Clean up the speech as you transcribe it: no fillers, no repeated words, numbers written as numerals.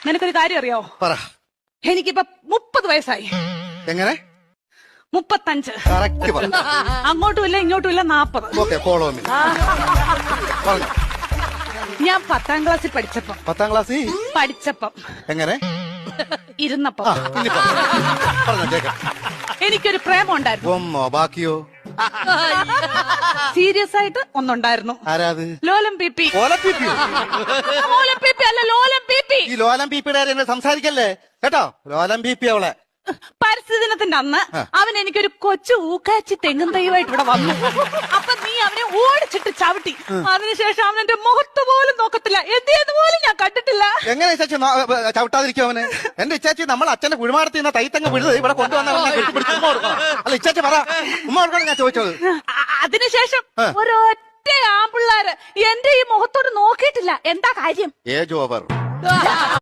നിനക്കൊരു കാര്യം അറിയോ? പറ. എനിക്കിപ്പോ 30 വയസ്സായി. എങ്ങനെ? 35. കറക്റ്റ് പറ. അങ്ങോട്ടും ഇല്ല ഇങ്ങോട്ടും ഇല്ല 40. Okay, follow me. പറഞ്ഞു. ഞാൻ 10ാം ക്ലാസ്സിൽ പഠിച്ചപ്പം 10ാം ക്ലാസ്സിൽ എങ്ങനെ ഇരുന്നപ്പം പറഞ്ഞോ കേക്കാം. എനിക്കൊരു പ്രേമം ഉണ്ടായിരുന്നു. ഒന്നോ ബാക്കിയോ? സീരിയസ് ആയിട്ട് ഒന്നുണ്ടായിരുന്നു. ആരാത്? ലോലം പി. ഓലപ്പിപ്പിയോ? ലോലം പി അല്ല, ലോലം പി. ഈ ലോലം പീപ്പിയുടെ സംസാരിക്കല്ലേ കേട്ടോ. ലോലം പീപ്പി അവളെ. പരിസ്ഥിതി ദിനത്തിന്റെ അന്ന് അവൻ എനിക്കൊരു കൊച്ചു ഊക്കാച്ചി തെങ്ങും തൈവായിട്ട് ഇവിടെ വന്നു. അപ്പൊ നീ അവനെ ഓടിച്ചിട്ട് ചവിട്ടി. അതിനുശേഷം അവൻ എന്റെ മുഖത്ത് പോലും നോക്കത്തില്ല. എന്ത് പോലും ഞാൻ കണ്ടിട്ടില്ല. എങ്ങനെ ഇച്ചാച്ചി ചവിട്ടാതിരിക്കും അവന്? എന്റെ ഇച്ചാച്ചി നമ്മൾ അച്ഛന്റെ കുഴിമാടത്തിൽ നിന്ന് തൈത്തങ്ങ് വിടുന്നത് ഇവിടെ കൊണ്ടുവന്ന ഉമ്മ കൊടുക്കണം. അല്ല ഇച്ചാച്ചി പറ, ഉമ്മ കൊടുക്കണം ഞാൻ ചോദിച്ചത്. അതിനുശേഷം ഒരൊറ്റ ആമ്പിള്ളാര് എന്റെ ഈ മുഖത്തോട് നോക്കിയിട്ടില്ല. എന്താ കാര്യം? Age over.